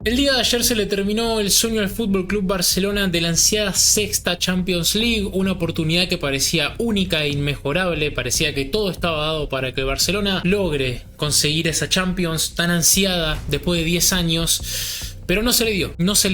El día de ayer se le terminó el sueño al Fútbol Club Barcelona de la ansiada sexta Champions League, una oportunidad que parecía única e inmejorable, parecía que todo estaba dado para que el Barcelona logre conseguir esa Champions tan ansiada después de 10 años. Pero no se le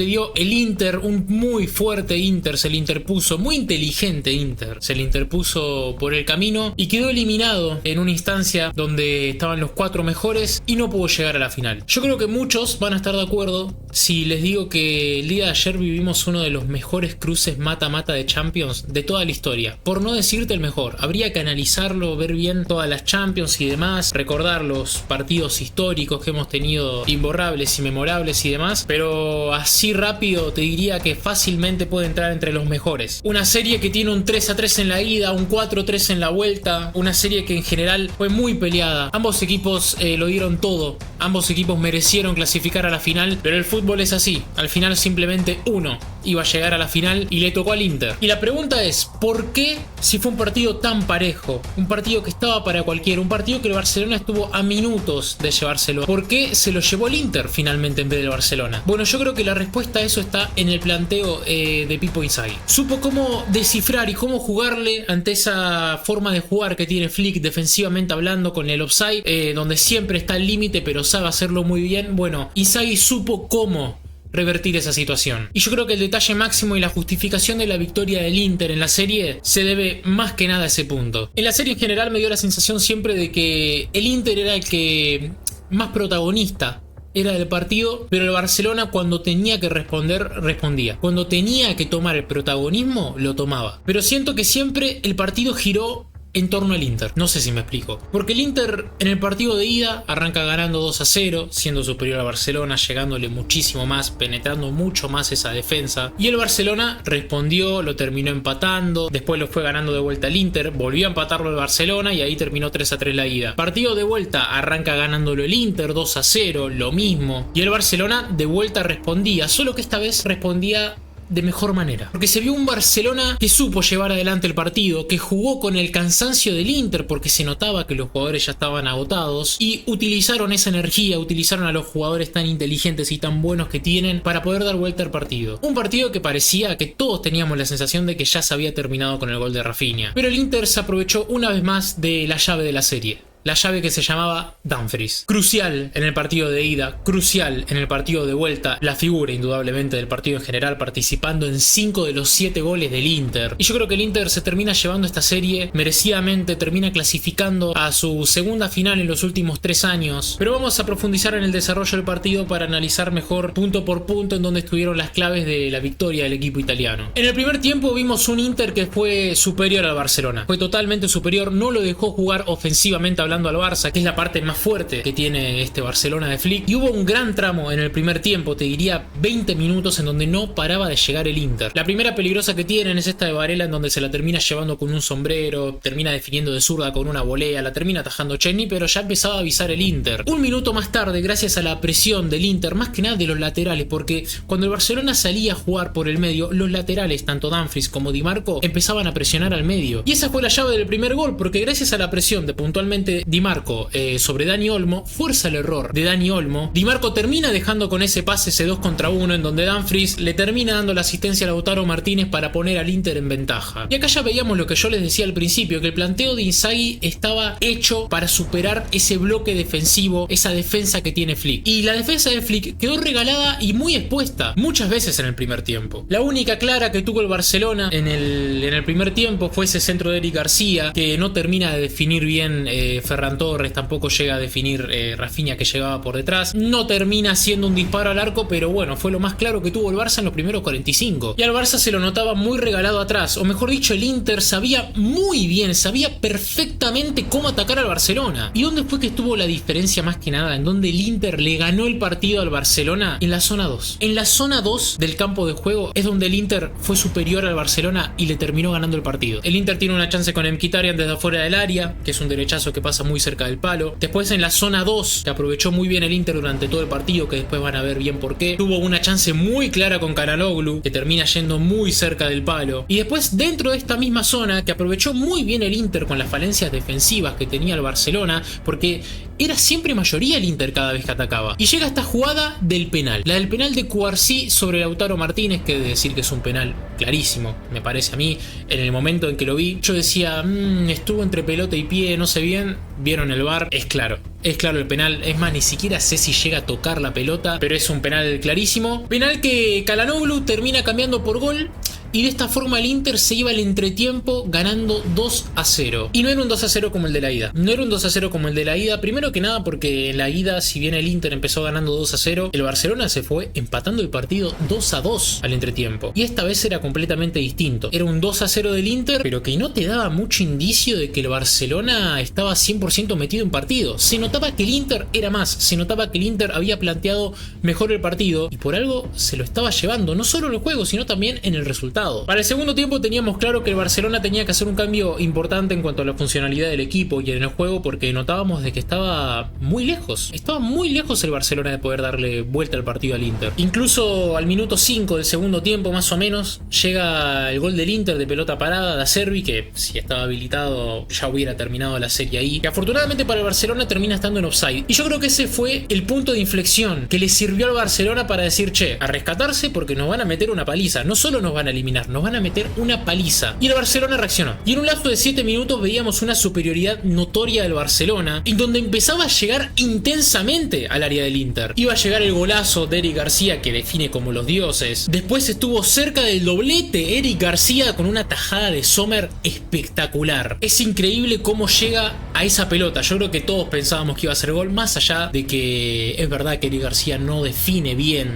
dio, el Inter, un muy fuerte Inter se le interpuso, muy inteligente Inter, se le interpuso por el camino y quedó eliminado en una instancia donde estaban los 4 mejores y no pudo llegar a la final. Yo creo que muchos van a estar de acuerdo si les digo que el día de ayer vivimos uno de los mejores cruces mata-mata de Champions de toda la historia, por no decirte el mejor. Habría que analizarlo, ver bien todas las Champions y demás, recordar los partidos históricos que hemos tenido imborrables y memorables y demás. Pero así rápido te diría que fácilmente puede entrar entre los mejores. Una serie que tiene un 3-3 en la ida, un 4-3 en la vuelta. Una serie que en general fue muy peleada. Ambos equipos lo dieron todo. Ambos equipos merecieron clasificar a la final. Pero el fútbol es así. Al final simplemente uno iba a llegar a la final y le tocó al Inter. Y la pregunta es, ¿por qué si fue un partido tan parejo? Un partido que estaba para cualquiera. Un partido que el Barcelona estuvo a minutos de llevárselo. ¿Por qué se lo llevó el Inter finalmente en vez del Barcelona? Bueno, yo creo que la respuesta a eso está en el planteo de Pipo Inzaghi. Supo cómo descifrar y cómo jugarle ante esa forma de jugar que tiene Flick defensivamente hablando con el offside, donde siempre está al límite pero sabe hacerlo muy bien. Bueno, Inzaghi supo cómo revertir esa situación. Y yo creo que el detalle máximo y la justificación de la victoria del Inter en la serie se debe más que nada a ese punto. En la serie en general me dio la sensación siempre de que el Inter era el que más protagonista era del partido, pero el Barcelona cuando tenía que responder, respondía. Cuando tenía que tomar el protagonismo, lo tomaba. Pero siento que siempre el partido giró en torno al Inter. No sé si me explico. Porque el Inter en el partido de ida arranca ganando 2-0, siendo superior al Barcelona, llegándole muchísimo más, penetrando mucho más esa defensa. Y el Barcelona respondió, lo terminó empatando, después lo fue ganando de vuelta al Inter, volvió a empatarlo el Barcelona y ahí terminó 3-3 la ida. Partido de vuelta arranca ganándolo el Inter 2-0, lo mismo. Y el Barcelona de vuelta respondía, solo que esta vez respondía de mejor manera. Porque se vio un Barcelona que supo llevar adelante el partido, que jugó con el cansancio del Inter porque se notaba que los jugadores ya estaban agotados y utilizaron esa energía, utilizaron a los jugadores tan inteligentes y tan buenos que tienen para poder dar vuelta al partido. Un partido que parecía que todos teníamos la sensación de que ya se había terminado con el gol de Rafinha. Pero el Inter se aprovechó una vez más de la llave de la serie. La llave que se llamaba Dumfries. Crucial en el partido de ida, crucial en el partido de vuelta, la figura indudablemente del partido en general, participando en 5 de los 7 goles del Inter. Y yo creo que el Inter se termina llevando esta serie merecidamente, termina clasificando a su segunda final en los últimos 3 años. Pero vamos a profundizar en el desarrollo del partido para analizar mejor punto por punto en donde estuvieron las claves de la victoria del equipo italiano. En el primer tiempo vimos un Inter que fue superior al Barcelona. Fue totalmente superior, no lo dejó jugar ofensivamente hablando al Barça, que es la parte más fuerte que tiene este Barcelona de Flick. Y hubo un gran tramo en el primer tiempo, te diría 20 minutos, en donde no paraba de llegar el Inter. La primera peligrosa que tienen es esta de Varela, en donde se la termina llevando con un sombrero, termina definiendo de zurda con una volea, la termina atajando Chenny, pero ya empezaba a avisar el Inter. Un minuto más tarde, gracias a la presión del Inter, más que nada de los laterales, porque cuando el Barcelona salía a jugar por el medio, los laterales, tanto Dumfries como Di Marco, empezaban a presionar al medio. Y esa fue la llave del primer gol, porque gracias a la presión de puntualmente Di Marco sobre Dani Olmo, fuerza el error de Dani Olmo. Di Marco termina dejando con ese pase, ese 2 contra 1, en donde Dumfries le termina dando la asistencia a Lautaro Martínez para poner al Inter en ventaja. Y acá ya veíamos lo que yo les decía al principio, que el planteo de Inzaghi estaba hecho para superar ese bloque defensivo, esa defensa que tiene Flick. Y la defensa de Flick quedó regalada y muy expuesta muchas veces en el primer tiempo. La única clara que tuvo el Barcelona en el primer tiempo fue ese centro de Eric García, que no termina de definir bien Ferran Torres, tampoco llega a definir Rafinha, que llegaba por detrás. No termina siendo un disparo al arco, pero bueno, fue lo más claro que tuvo el Barça en los primeros 45. Y al Barça se lo notaba muy regalado atrás, o mejor dicho, el Inter sabía muy bien, sabía perfectamente cómo atacar al Barcelona. ¿Y dónde fue que estuvo la diferencia más que nada? En donde el Inter le ganó el partido al Barcelona, en la zona 2. En la zona 2 del campo de juego es donde el Inter fue superior al Barcelona y le terminó ganando el partido. El Inter tiene una chance con Mkhitaryan desde afuera del área, que es un derechazo que pasa muy cerca del palo. Después en la zona 2, que aprovechó muy bien el Inter durante todo el partido, que después van a ver bien por qué. Tuvo una chance muy clara con Çalhanoğlu, que termina yendo muy cerca del palo. Y después dentro de esta misma zona, que aprovechó muy bien el Inter con las falencias defensivas que tenía el Barcelona, porque era siempre mayoría el Inter cada vez que atacaba. Y llega esta jugada del penal, la del penal de Cubarsí sobre Lautaro Martínez, que he de decir que es un penal clarísimo, me parece a mí. En el momento en que lo vi, yo decía, estuvo entre pelota y pie, no sé bien. Vieron el VAR, es claro el penal. Es más, ni siquiera sé si llega a tocar la pelota, pero es un penal clarísimo. Penal que Calhanoglu termina cambiando por gol. Y de esta forma el Inter se iba al entretiempo ganando 2-0. Y no era un 2-0 como el de la ida. No era un 2-0 como el de la ida. Primero que nada porque en la ida, si bien el Inter empezó ganando 2-0, el Barcelona se fue empatando el partido 2-2 al entretiempo. Y esta vez era completamente distinto. Era un 2-0 del Inter, pero que no te daba mucho indicio de que el Barcelona estaba 100% metido en partido. Se notaba que el Inter era más. Se notaba que el Inter había planteado mejor el partido. Y por algo se lo estaba llevando. No solo en el juego, sino también en el resultado. Para el segundo tiempo teníamos claro que el Barcelona tenía que hacer un cambio importante en cuanto a la funcionalidad del equipo y en el juego, porque notábamos de que estaba muy lejos. Estaba muy lejos el Barcelona de poder darle vuelta al partido al Inter. Incluso al minuto 5 del segundo tiempo, más o menos, llega el gol del Inter de pelota parada de Acerbi, que si estaba habilitado ya hubiera terminado la serie ahí. Que afortunadamente para el Barcelona termina estando en offside. Y yo creo que ese fue el punto de inflexión que le sirvió al Barcelona para decir, che, a rescatarse porque nos van a meter una paliza. No solo nos van a eliminar, nos van a meter una paliza. Y el Barcelona reaccionó. Y en un lapso de 7 minutos veíamos una superioridad notoria del Barcelona, en donde empezaba a llegar intensamente al área del Inter. Iba a llegar el golazo de Eric García, que define como los dioses. Después estuvo cerca del doblete Eric García con una tajada de Sommer espectacular. Es increíble cómo llega a esa pelota. Yo creo que todos pensábamos que iba a ser gol, más allá de que es verdad que Eric García no define bien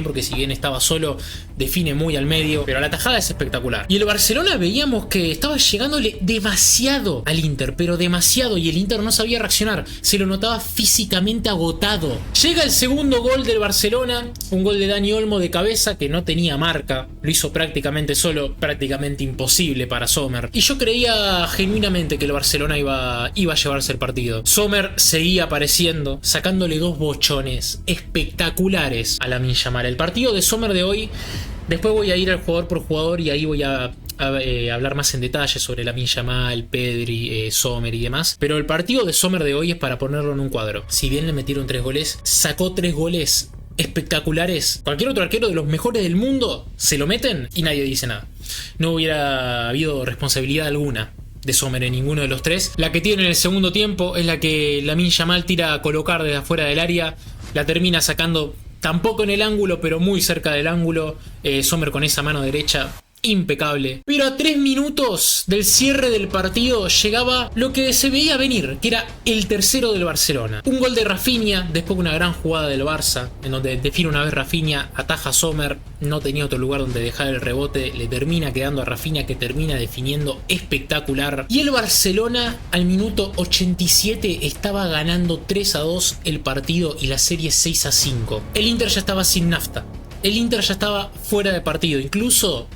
porque si bien estaba solo, define muy al medio, pero la tajada es espectacular. Y el Barcelona veíamos que estaba llegándole demasiado al Inter, pero demasiado, y el Inter no sabía reaccionar, se lo notaba físicamente agotado. Llega el segundo gol del Barcelona, un gol de Dani Olmo de cabeza que no tenía marca, lo hizo prácticamente solo, prácticamente imposible para Sommer. Y yo creía genuinamente que el Barcelona iba a llevarse el partido. Sommer seguía apareciendo, sacándole 2 bochones espectaculares a Lamine Yamal. El partido de Sommer de hoy, después voy a ir al jugador por jugador y ahí voy a hablar más en detalle sobre Lamine Yamal, Pedri, Sommer y demás. Pero el partido de Sommer de hoy es para ponerlo en un cuadro. Si bien le metieron 3 goles, sacó 3 goles espectaculares. Cualquier otro arquero de los mejores del mundo se lo meten y nadie dice nada. No hubiera habido responsabilidad alguna de Sommer en ninguno de los 3. La que tiene en el segundo tiempo es la que Lamine Yamal tira a colocar desde afuera del área. La termina sacando tampoco en el ángulo, pero muy cerca del ángulo. Sommer con esa mano derecha impecable. Pero a 3 minutos del cierre del partido llegaba lo que se veía venir, que era el tercero del Barcelona. Un gol de Rafinha, después de una gran jugada del Barça, en donde define una vez Rafinha, ataja a Sommer, no tenía otro lugar donde dejar el rebote, le termina quedando a Rafinha, que termina definiendo espectacular. Y el Barcelona al minuto 87 estaba ganando 3-2 el partido y la serie 6-5. El Inter ya estaba sin nafta. El Inter ya estaba fuera de partido. Incluso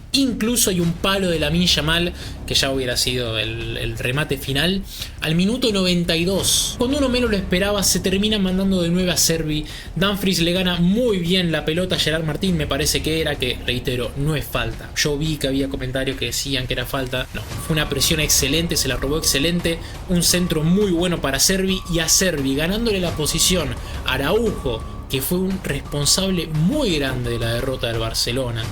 hay un palo de Lamine Yamal, que ya hubiera sido el remate final, al minuto 92. Cuando uno menos lo esperaba, se termina mandando de 9 a Acerbi. Dumfries le gana muy bien la pelota a Gerard Martín, me parece que era, que reitero, no es falta. Yo vi que había comentarios que decían que era falta. No, fue una presión excelente, se la robó excelente. Un centro muy bueno para Acerbi, y Acerbi ganándole la posición a Araujo, que fue un responsable muy grande de la derrota del Barcelona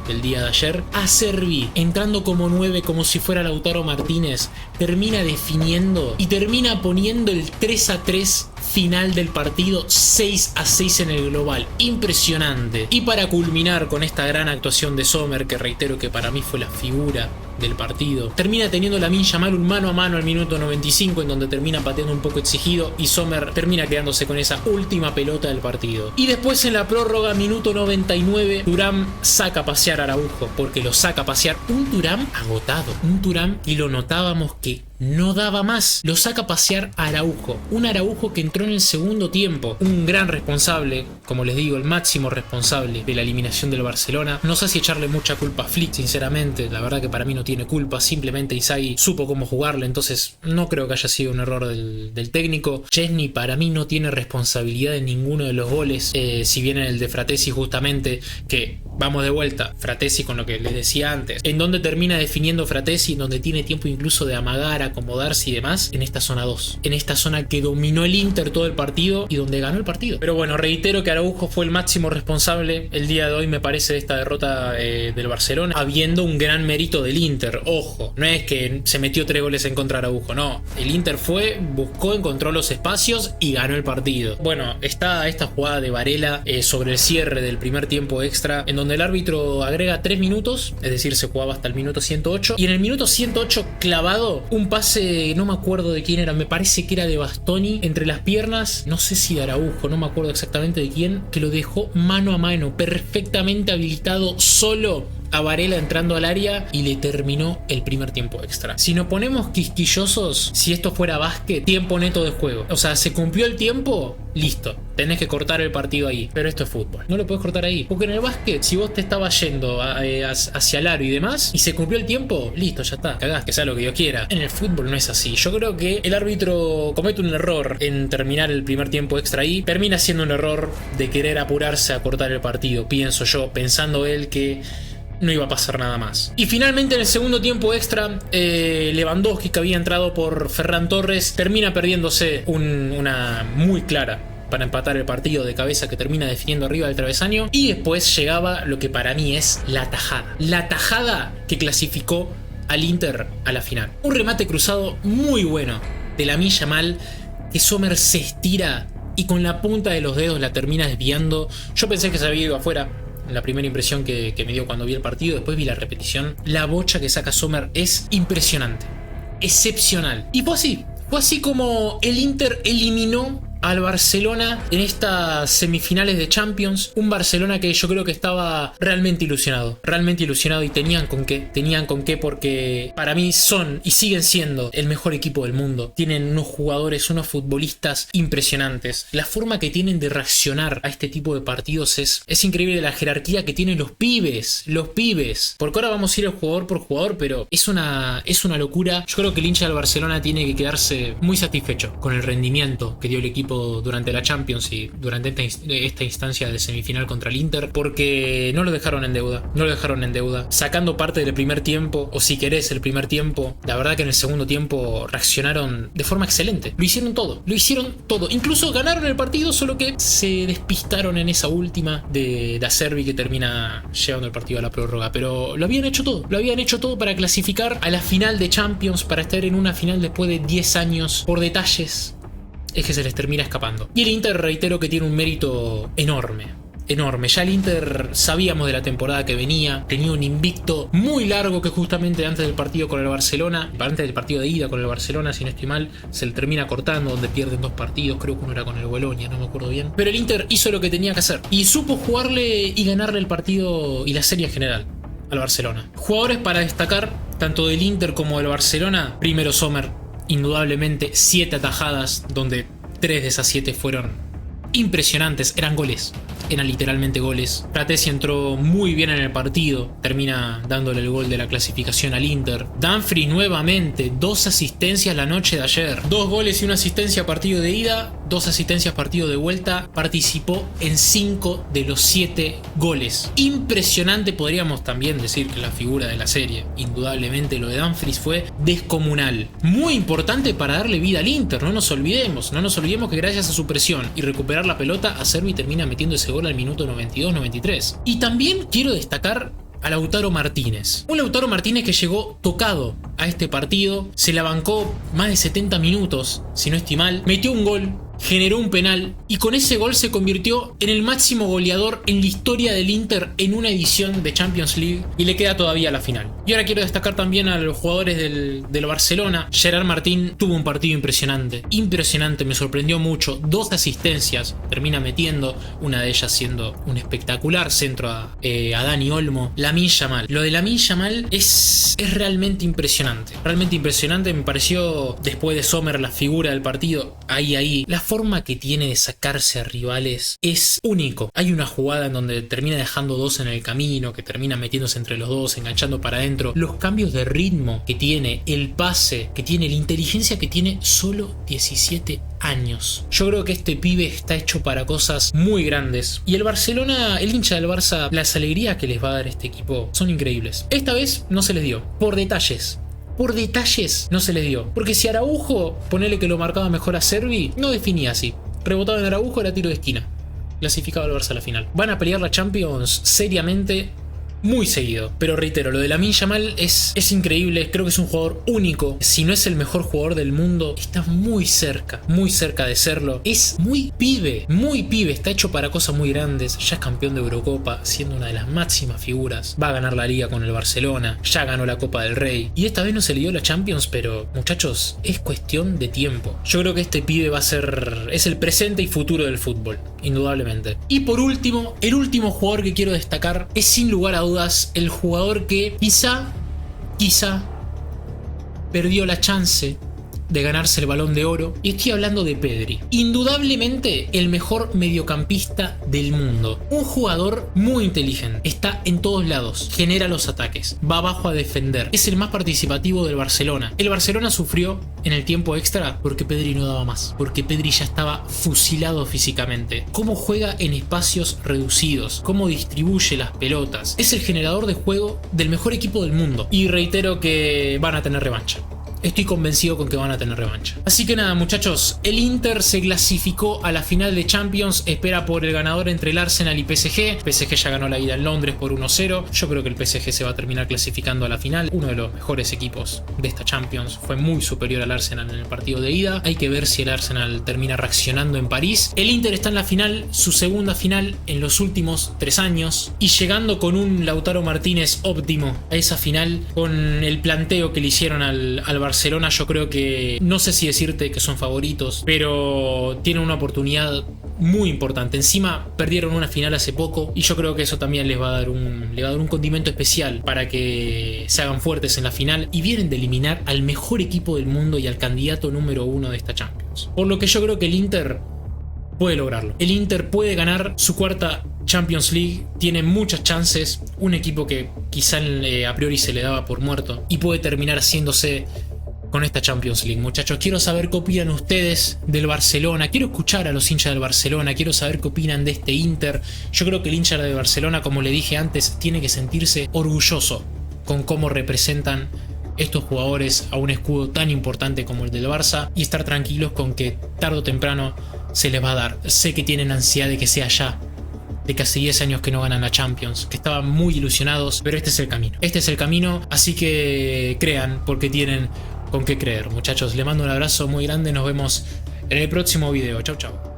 del día de ayer. Acerbi, entrando como 9, como si fuera Lautaro Martínez, termina definiendo y termina poniendo el 3-3 final del partido, 6-6 en el global. Impresionante. Y para culminar con esta gran actuación de Sommer, que reitero que para mí fue la figura del partido, termina teniendo Lamine Yamal un mano a mano al minuto 95, en donde termina pateando un poco exigido, y Sommer termina quedándose con esa última pelota del partido. Y después en la prórroga, minuto 99, Thuram saca a pasear a Araujo, porque lo saca a pasear. Un Thuram agotado, un Thuram, y lo notábamos que no daba más. Lo saca a pasear a Araujo. Un Araujo que entró en el segundo tiempo. Un gran responsable, como les digo, el máximo responsable de la eliminación del Barcelona. No sé si echarle mucha culpa a Flick, sinceramente. La verdad que para mí no tiene culpa. Simplemente Inzaghi supo cómo jugarle. Entonces no creo que haya sido un error del técnico. Chesney para mí no tiene responsabilidad en ninguno de los goles. Si bien en el de Fratesi justamente, que vamos de vuelta. Fratesi con lo que les decía antes. En donde termina definiendo Fratesi, en donde tiene tiempo incluso de amagar acomodarse y demás en esta zona 2. En esta zona que dominó el Inter todo el partido y donde ganó el partido. Pero bueno, reitero que Araujo fue el máximo responsable el día de hoy, me parece, de esta derrota del Barcelona, habiendo un gran mérito del Inter. Ojo, no es que se metió 3 goles en contra de Araujo, no. El Inter fue, buscó, encontró los espacios y ganó el partido. Bueno, está esta jugada de Varela sobre el cierre del primer tiempo extra, en donde el árbitro agrega 3 minutos, es decir, se jugaba hasta el minuto 108, y en el minuto 108 clavado, un pase, no me acuerdo de quién era, me parece que era de Bastoni, entre las piernas, no sé si de Araujo, no me acuerdo exactamente de quién, que lo dejó mano a mano, perfectamente habilitado, solo a Varela entrando al área, y le terminó el primer tiempo extra. Si nos ponemos quisquillosos, si esto fuera básquet, tiempo neto de juego. O sea, se cumplió el tiempo, listo. Tenés que cortar el partido ahí. Pero esto es fútbol. No lo podés cortar ahí. Porque en el básquet, si vos te estabas yendo hacia el aro y demás, y se cumplió el tiempo, listo, ya está. Cagás, que sea lo que Dios quiera. En el fútbol no es así. Yo creo que el árbitro comete un error en terminar el primer tiempo extra ahí. Termina siendo un error de querer apurarse a cortar el partido. Pienso yo, pensando él que no iba a pasar nada más. Y finalmente en el segundo tiempo extra, Lewandowski, que había entrado por Ferran Torres, termina perdiéndose una muy clara para empatar el partido de cabeza, que termina definiendo arriba del travesaño. Y después llegaba lo que para mí es la tajada. La tajada que clasificó al Inter a la final. Un remate cruzado muy bueno de Lamine Yamal, que Sommer se estira y con la punta de los dedos la termina desviando. Yo pensé que se había ido afuera. La primera impresión que me dio cuando vi el partido, después vi la repetición. La bocha que saca Sommer es impresionante, excepcional. Y fue así como el Inter eliminó al Barcelona en estas semifinales de Champions. Un Barcelona que yo creo que estaba realmente ilusionado y tenían con qué, porque para mí son y siguen siendo el mejor equipo del mundo. Tienen unos jugadores, unos futbolistas impresionantes. La forma que tienen de reaccionar a este tipo de partidos es increíble, la jerarquía que tienen los pibes, porque ahora vamos a ir jugador por jugador, pero es una locura. Yo creo que el hincha del Barcelona tiene que quedarse muy satisfecho con el rendimiento que dio el equipo durante la Champions y durante esta instancia de semifinal contra el Inter, porque no lo dejaron en deuda, sacando parte del primer tiempo, o si querés el primer tiempo. La verdad que en el segundo tiempo reaccionaron de forma excelente, lo hicieron todo, incluso ganaron el partido, solo que se despistaron en esa última de Acerbi, que termina llevando el partido a la prórroga. Pero lo habían hecho todo para clasificar a la final de Champions, para estar en una final después de 10 años. Por detalles es que se les termina escapando. Y el Inter, reitero, que tiene un mérito enorme. Ya el Inter sabíamos de la temporada que venía, tenía un invicto muy largo que justamente antes del partido con el Barcelona, antes del partido de ida con el Barcelona, si no estoy mal, se le termina cortando, donde pierden 2 partidos, creo que uno era con el Bolonia, no me acuerdo bien. Pero el Inter hizo lo que tenía que hacer y supo jugarle y ganarle el partido y la serie en general al Barcelona. Jugadores para destacar, tanto del Inter como del Barcelona. Primero Sommer, indudablemente 7 atajadas, donde 3 de esas 7 fueron impresionantes, eran goles, eran literalmente goles. Fratesi entró muy bien en el partido, termina dándole el gol de la clasificación al Inter. Dumfries nuevamente, 2 asistencias la noche de ayer, 2 goles y 1 asistencia partido de ida, 2 asistencias partido de vuelta. Participó en 5 de los 7 goles. Impresionante, podríamos también decir que la figura de la serie. Indudablemente lo de Dumfries fue descomunal. Muy importante para darle vida al Inter, no nos olvidemos que gracias a su presión y recuperar la pelota, Acerbi termina metiendo ese gol al minuto 92-93. Y también quiero destacar a Lautaro Martínez. Un Lautaro Martínez que llegó tocado a este partido, se la bancó más de 70 minutos, si no estoy mal, metió un gol, generó un penal y con ese gol se convirtió en el máximo goleador en la historia del Inter en una edición de Champions League, y le queda todavía la final. Y ahora quiero destacar también a los jugadores del Barcelona. Gerard Martín tuvo un partido impresionante, me sorprendió mucho. 2 asistencias termina metiendo, una de ellas siendo un espectacular centro a Dani Olmo. Lamine Yamal, lo de Lamine Yamal es realmente impresionante, me pareció, después de Sommer, la figura del partido. Ahí la forma que tiene de sacarse a rivales es único. Hay una jugada en donde termina dejando 2 en el camino, que termina metiéndose entre los 2, enganchando para adentro. Los cambios de ritmo que tiene, el pase que tiene, la inteligencia que tiene, solo 17 años. Yo creo que este pibe está hecho para cosas muy grandes. Y el Barcelona, el hincha del Barça, las alegrías que les va a dar este equipo son increíbles. Esta vez no se les dio, por detalles. por detalles no se les dio. Porque si Araujo, ponele que lo marcaba mejor a Servi, no definía así. Rebotaba en Araujo, era tiro de esquina. Clasificaba al Barça a la final. Van a pelear la Champions seriamente, muy seguido. Pero reitero, lo de Lamine Yamal es increíble. Creo que es un jugador único. Si no es el mejor jugador del mundo, está muy cerca de serlo. Es muy pibe. Está hecho para cosas muy grandes. Ya es campeón de Eurocopa, siendo una de las máximas figuras. Va a ganar la Liga con el Barcelona. Ya ganó la Copa del Rey. Y esta vez no se le dio la Champions, pero muchachos, es cuestión de tiempo. Yo creo que este pibe va a ser... es el presente y futuro del fútbol, indudablemente. Y por último, el último jugador que quiero destacar es sin lugar a dudas el jugador que quizá perdió la chance de ganarse el Balón de Oro, y estoy hablando de Pedri. Indudablemente el mejor mediocampista del mundo. Un jugador muy inteligente. Está en todos lados. Genera los ataques. Va abajo a defender. Es el más participativo del Barcelona. El Barcelona sufrió en el tiempo extra porque Pedri no daba más. Porque Pedri ya estaba fusilado físicamente. Cómo juega en espacios reducidos. Cómo distribuye las pelotas. Es el generador de juego del mejor equipo del mundo. Y reitero que van a tener revancha. Estoy convencido con que van a tener revancha. Así que nada, muchachos, el Inter se clasificó a la final de Champions. Espera por el ganador entre el Arsenal y PSG. PSG ya ganó la ida en Londres por 1-0. Yo creo que el PSG se va a terminar clasificando a la final. Uno de los mejores equipos de esta Champions. Fue muy superior al Arsenal en el partido de ida. Hay que ver si el Arsenal termina reaccionando en París. El Inter está en la final, su segunda final en los últimos 3 años. Y llegando con un Lautaro Martínez óptimo a esa final, con el planteo que le hicieron al Barcelona, yo creo que, no sé si decirte que son favoritos, pero tienen una oportunidad muy importante. Encima perdieron una final hace poco y yo creo que eso también les va a dar un condimento especial para que se hagan fuertes en la final, y vienen de eliminar al mejor equipo del mundo y al candidato número 1 de esta Champions. Por lo que yo creo que el Inter puede lograrlo. El Inter puede ganar su cuarta Champions League, tiene muchas chances. Un equipo que quizá a priori se le daba por muerto, y puede terminar haciéndose con esta Champions League. Muchachos, quiero saber qué opinan ustedes del Barcelona. Quiero escuchar a los hinchas del Barcelona. Quiero saber qué opinan de este Inter. Yo creo que el hincha de Barcelona, como le dije antes, tiene que sentirse orgulloso con cómo representan estos jugadores a un escudo tan importante como el del Barça, y estar tranquilos con que tarde o temprano se les va a dar. Sé que tienen ansiedad de que sea ya, de casi 10 años que no ganan la Champions, que estaban muy ilusionados, pero este es el camino. Este es el camino, así que crean, porque tienen con qué creer. Muchachos, les mando un abrazo muy grande, nos vemos en el próximo video. Chau, chau.